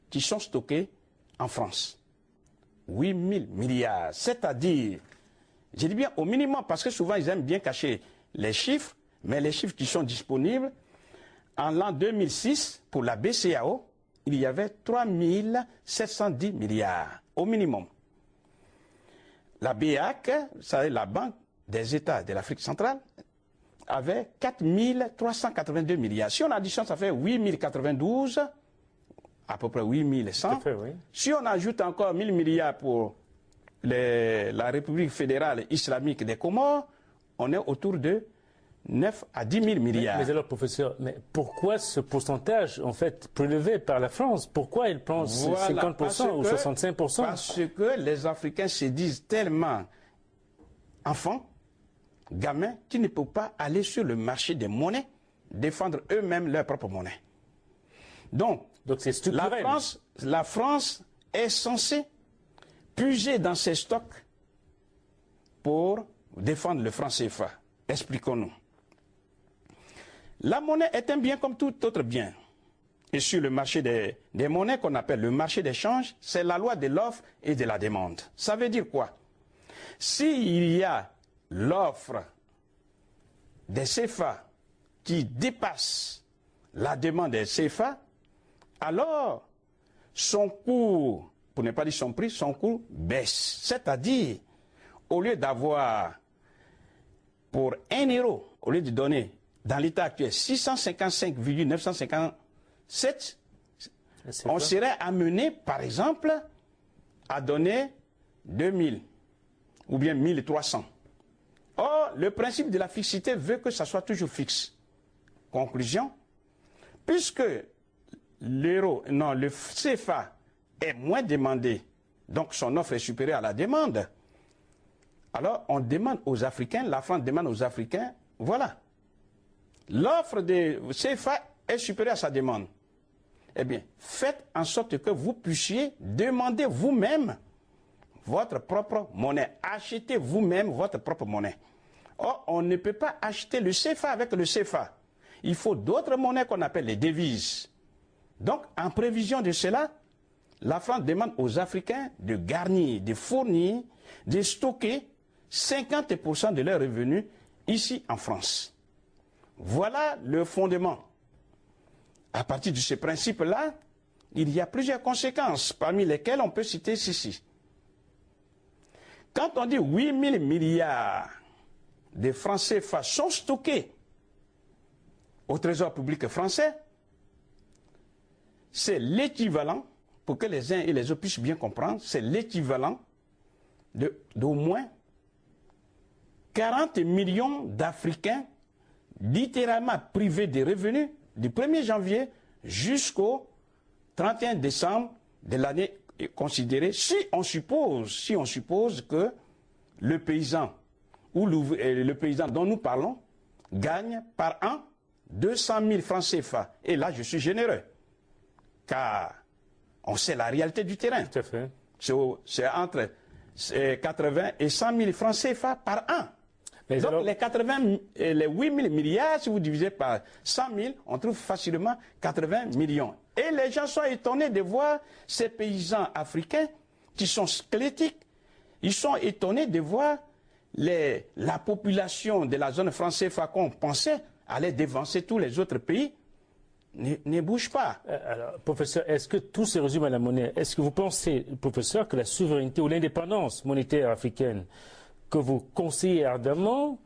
qui sont stockés en France. 8 000 milliards, c'est-à-dire, je dis bien au minimum, parce que souvent ils aiment bien cacher les chiffres, mais les chiffres qui sont disponibles, en l'an 2006, pour la BCEAO, il y avait 3 710 milliards, au minimum. La BEAC, c'est la Banque des États de l'Afrique centrale, avait 4 382 milliards. Si on additionne, ça fait 8 092, à peu près 8 100. Oui. Si on ajoute encore 1 000 milliards pour la République fédérale islamique des Comores, on est autour de 9 à 10 000 milliards. Mais alors, professeur, mais pourquoi ce pourcentage, en fait, prélevé par la France? Pourquoi il prend 50% ou 65%? Parce que les Africains se disent tellement enfants, gamins, qui ne peuvent pas aller sur le marché des monnaies, défendre eux-mêmes leur propre monnaie. Donc c'est structurel. La France est censée puiser dans ses stocks pour défendre le franc CFA. Expliquons-nous. La monnaie est un bien comme tout autre bien. Et sur le marché des monnaies qu'on appelle le marché des changes, c'est la loi de l'offre et de la demande. Ça veut dire quoi? S'il y a l'offre des CFA qui dépasse la demande des CFA, alors son cours, pour ne pas dire son prix, son cours baisse. C'est-à-dire, au lieu d'avoir pour 1 euro, au lieu de donner dans l'état actuel 655,957, on serait amené, par exemple, à donner 2000 ou bien 1300. Or, le principe de la fixité veut que ça soit toujours fixe. Conclusion, puisque le CFA est moins demandé, donc son offre est supérieure à la demande, alors on demande aux Africains, la France demande aux Africains, voilà, l'offre de CFA est supérieure à sa demande. Eh bien, faites en sorte que vous puissiez demander vous-même votre propre monnaie. Achetez vous-même votre propre monnaie. Or, on ne peut pas acheter le CFA avec le CFA. Il faut d'autres monnaies qu'on appelle les devises. Donc, en prévision de cela, la France demande aux Africains de garnir, de fournir, de stocker 50% de leurs revenus ici en France. Voilà le fondement. À partir de ce principe-là, il y a plusieurs conséquences, parmi lesquelles on peut citer ceci. Quand on dit 8 000 milliards de francs CFA sont stockés au Trésor public français, c'est l'équivalent, pour que les uns et les autres puissent bien comprendre, c'est l'équivalent d'au moins 40 millions d'Africains littéralement privés des revenus du 1er janvier jusqu'au 31 décembre de l'année considérée, si on suppose que le paysan ou le paysan dont nous parlons gagne par an 200 000 francs CFA. Et là, je suis généreux, car on sait la réalité du terrain. Tout à fait. C'est entre 80 et 100 000 francs CFA par an. Mais donc, alors, les 8 000 milliards, si vous divisez par 100 000, on trouve facilement 80 millions. Et les gens sont étonnés de voir ces paysans africains qui sont squelettiques. Ils sont étonnés de voir la population de la zone franc CFA qu'on pensait allait dévancer tous les autres pays ne bouge pas. Alors, professeur, est-ce que tout se résume à la monnaie? Est-ce que vous pensez, professeur, que la souveraineté ou l'indépendance monétaire africaine que vous conseillez ardemment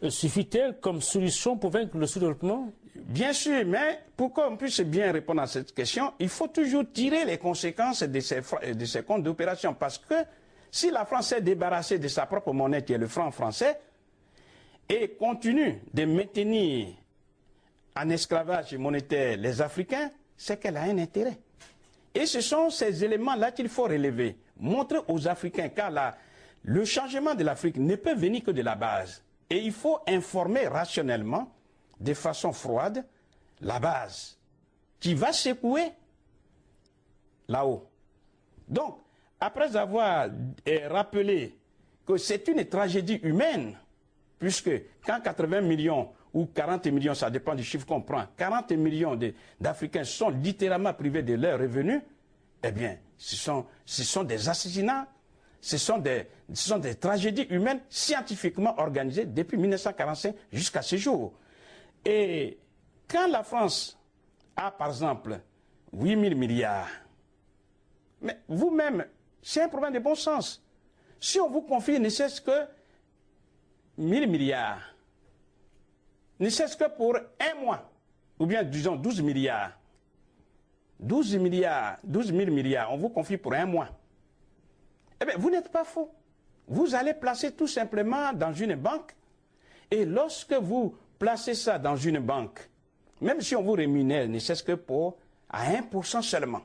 suffit-elle comme solution pour vaincre le sous-développement? Bien sûr, mais pour qu'on puisse bien répondre à cette question, il faut toujours tirer les conséquences de ces comptes d'opération. Parce que si la France s'est débarrassée de sa propre monnaie, qui est le franc français, et continue de maintenir en esclavage monétaire les Africains, c'est qu'elle a un intérêt. Et ce sont ces éléments-là qu'il faut relever. Montrer aux Africains, car le changement de l'Afrique ne peut venir que de la base. Et il faut informer rationnellement, de façon froide, la base, qui va secouer là-haut. Donc, après avoir rappelé que c'est une tragédie humaine, puisque quand 80 millions ou 40 millions, ça dépend du chiffre qu'on prend, 40 millions d'Africains sont littéralement privés de leurs revenus, eh bien, ce sont des assassinats, ce sont des tragédies humaines scientifiquement organisées depuis 1945 jusqu'à ce jour. Et quand la France a, par exemple, 8 000 milliards, mais vous-même, c'est un problème de bon sens. Si on vous confie ne serait-ce que 1 000 milliards, ne serait-ce que pour un mois, ou bien disons 12 milliards, 12 000 milliards, on vous confie pour un mois. Eh bien, vous n'êtes pas fou. Vous allez placer tout simplement dans une banque, et lorsque vous placez ça dans une banque, même si on vous rémunère, ne serait-ce que à 1% seulement,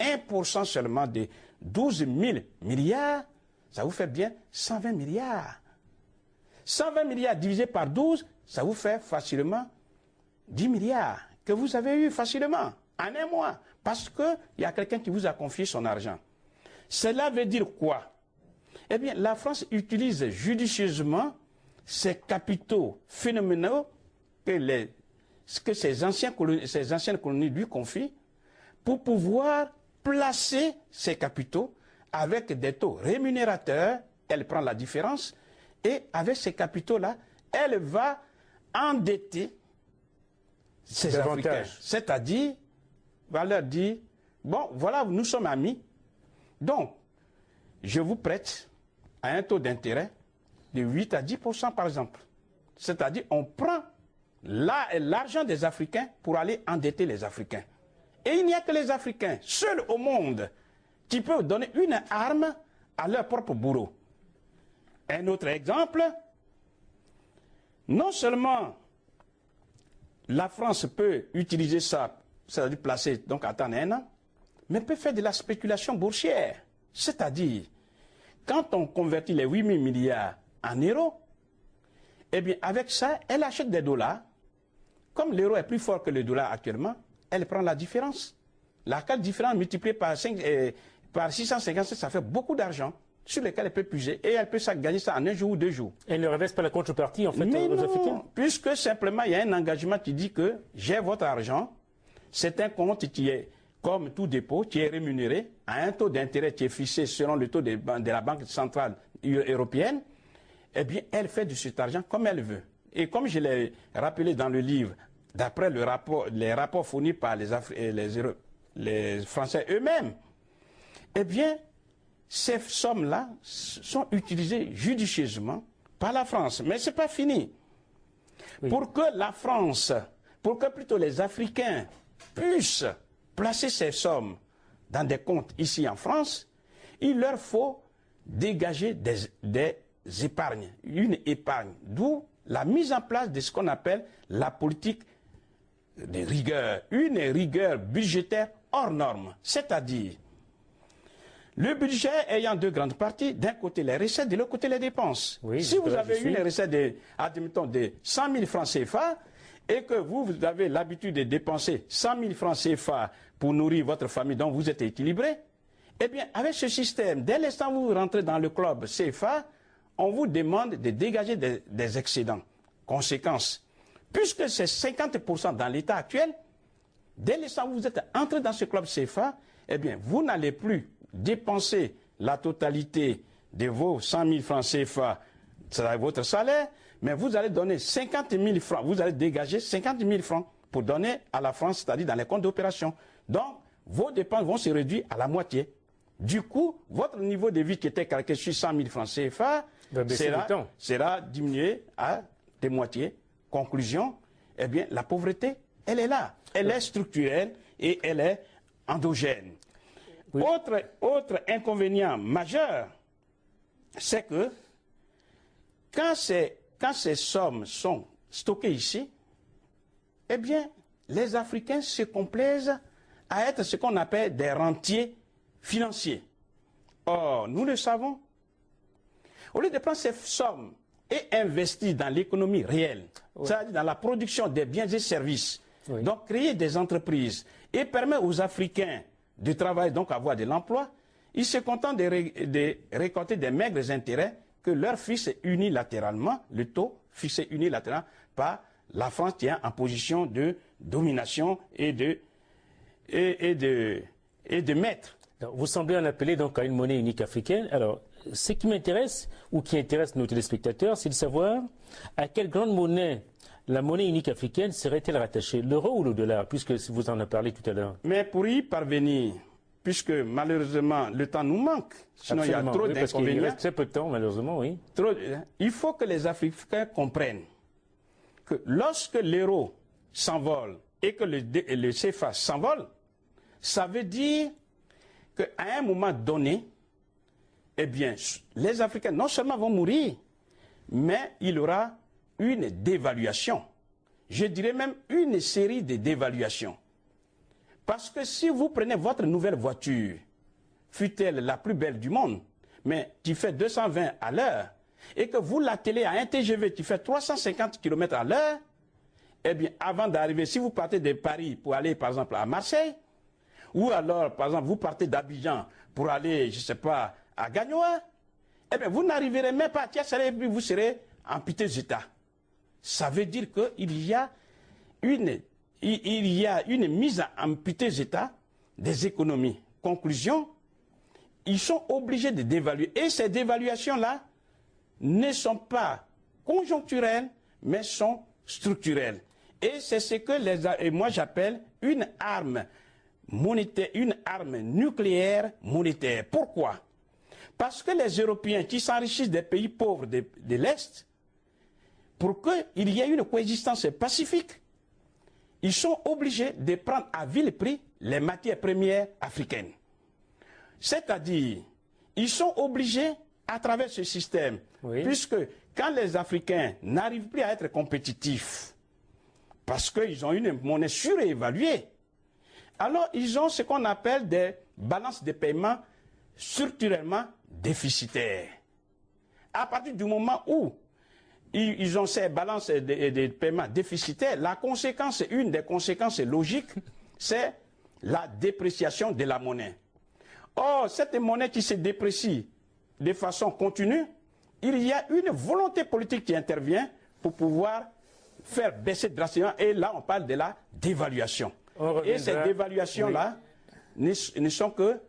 1% seulement de 12 000 milliards, ça vous fait bien 120 milliards. 120 milliards divisé par 12, ça vous fait facilement 10 milliards que vous avez eu facilement en un mois, parce qu'il y a quelqu'un qui vous a confié son argent. Cela veut dire quoi? Eh bien, la France utilise judicieusement ces capitaux phénoménaux que ces anciennes colonies lui confient pour pouvoir placer ces capitaux avec des taux rémunérateurs. Elle prend la différence et avec ces capitaux-là, elle va endetter ces Africains. C'est-à-dire, va leur dire, bon, voilà, nous sommes amis, donc, je vous prête à un taux d'intérêt de 8 à 10% par exemple. C'est-à-dire, on prend l'argent des Africains pour aller endetter les Africains. Et il n'y a que les Africains, seuls au monde, qui peuvent donner une arme à leur propre bourreau. Un autre exemple, non seulement la France peut utiliser ça, c'est-à-dire placer, donc attendre un an, mais peut faire de la spéculation boursière. C'est-à-dire, quand on convertit les 8 000 milliards en euros, eh bien, avec ça, elle achète des dollars. Comme l'euro est plus fort que le dollar actuellement, elle prend la différence. La différence multipliée par 650, ça fait beaucoup d'argent sur lequel elle peut puiser et elle peut gagner ça en un jour ou 2 jours. Elle ne reverse pas la contrepartie, en fait, aux Africains? Puisque simplement, il y a un engagement qui dit que j'ai votre argent, c'est un compte qui est, comme tout dépôt, qui est rémunéré à un taux d'intérêt qui est fixé selon le taux de la Banque centrale européenne, eh bien, elle fait de cet argent comme elle veut. Et comme je l'ai rappelé dans le livre, d'après les rapports fournis par les Français eux-mêmes, eh bien, ces sommes-là sont utilisées judicieusement par la France. Mais ce n'est pas fini. Oui. Pour que plutôt les Africains puissent placer ces sommes dans des comptes ici en France, il leur faut dégager des épargnes, une épargne, d'où la mise en place de ce qu'on appelle la politique de rigueur, une rigueur budgétaire hors norme, c'est-à-dire le budget ayant 2 grandes parties, d'un côté les recettes, de l'autre côté les dépenses. Oui, si vous avez une recette de 100 000 francs CFA et que vous avez l'habitude de dépenser 100 000 francs CFA pour nourrir votre famille dont vous êtes équilibré, eh bien avec ce système, dès l'instant où vous rentrez dans le club CFA, on vous demande de dégager des excédents. Conséquence, puisque c'est 50% dans l'état actuel, dès l'instant où vous êtes entré dans ce club CFA, eh bien vous n'allez plus dépenser la totalité de vos 100 000 francs CFA, c'est votre salaire, mais vous allez donner 50 000 francs, vous allez dégager 50 000 francs pour donner à la France, c'est-à-dire dans les comptes d'opération. Donc, vos dépenses vont se réduire à la moitié. Du coup, votre niveau de vie qui était calculé sur 100 000 francs CFA sera diminué à des moitiés. Conclusion, eh bien, la pauvreté, elle est là. Elle est structurelle et elle est endogène. Oui. Autre inconvénient majeur, c'est que quand ces sommes sont stockées ici, eh bien, les Africains se complaisent à être ce qu'on appelle des rentiers financiers. Or, nous le savons, au lieu de prendre ces sommes et investir dans l'économie réelle, oui, c'est-à-dire dans la production des biens et services, oui, donc créer des entreprises et permettre aux Africains de travailler, donc avoir de l'emploi, ils se contentent de récolter des maigres intérêts que leur fixe unilatéralement, le taux fixé unilatéralement par la France qui est en position de domination et de maître. Alors, vous semblez en appeler donc à une monnaie unique africaine. Alors, ce qui m'intéresse, ou qui intéresse nos téléspectateurs, c'est de savoir à quelle grande monnaie la monnaie unique africaine serait-elle rattachée, l'euro ou le dollar, puisque vous en avez parlé tout à l'heure. Mais pour y parvenir, puisque malheureusement le temps nous manque, sinon il y a trop oui, parce qu'il d'inconvénients. reste très peu de temps, malheureusement, oui. Il faut que les Africains comprennent que lorsque l'euro s'envole et que le CFA s'envole, ça veut dire qu'à un moment donné, eh bien, les Africains non seulement vont mourir, mais il y aura une dévaluation. Je dirais même une série de dévaluations. Parce que si vous prenez votre nouvelle voiture, fût-elle la plus belle du monde, mais qui fait 220 à l'heure, et que vous l'attelez à un TGV qui fait 350 km à l'heure, eh bien, avant d'arriver, si vous partez de Paris pour aller, par exemple, à Marseille, ou alors, par exemple, vous partez d'Abidjan pour aller, je ne sais pas, à Gagnoa, eh bien, vous n'arriverez même pas à Tiassara et puis vous serez en piteux état. Ça veut dire qu'il y a une mise en piteux état des économies. Conclusion, ils sont obligés de dévaluer. Et ces dévaluations-là ne sont pas conjoncturelles, mais sont structurelles. Et c'est ce que moi j'appelle une arme monétaire, une arme nucléaire monétaire. Pourquoi? Parce que les Européens qui s'enrichissent des pays pauvres de l'Est, pour qu'il y ait une coexistence pacifique, ils sont obligés de prendre à vil prix les matières premières africaines. C'est-à-dire, ils sont obligés, à travers ce système, puisque quand les Africains n'arrivent plus à être compétitifs, parce qu'ils ont une monnaie surévaluée, alors ils ont ce qu'on appelle des balances de paiement structurellement déficitaires. À partir du moment où ils ont ces balances de paiement déficitaires, la conséquence, une des conséquences logiques, c'est la dépréciation de la monnaie. Or, cette monnaie qui se déprécie de façon continue, il y a une volonté politique qui intervient pour pouvoir faire baisser drastiquement. Et là, on parle de la dévaluation. Et ces dévaluations-là ne sont que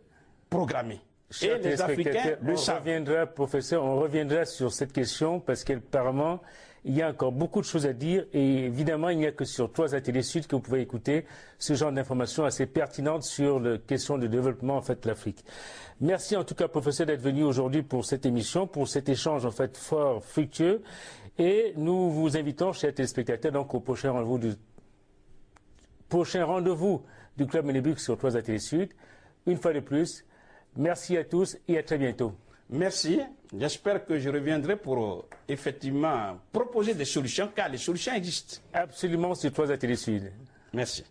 programmées. Et les Africains le savent. Professeur, on reviendra sur cette question parce qu'apparemment, il y a encore beaucoup de choses à dire et évidemment, il n'y a que sur 3 ateliers sud que vous pouvez écouter ce genre d'informations assez pertinentes sur la question de développement en fait de l'Afrique. Merci en tout cas, professeur, d'être venu aujourd'hui pour cette émission, pour cet échange en fait fort fructueux et nous vous invitons, chers téléspectateurs, donc au prochain rendez-vous du Club Menebuc sur 3 ateliers sud. Une fois de plus, merci à tous et à très bientôt. Merci. J'espère que je reviendrai pour effectivement proposer des solutions, car les solutions existent. Absolument sur 3 ateliers sud. Merci.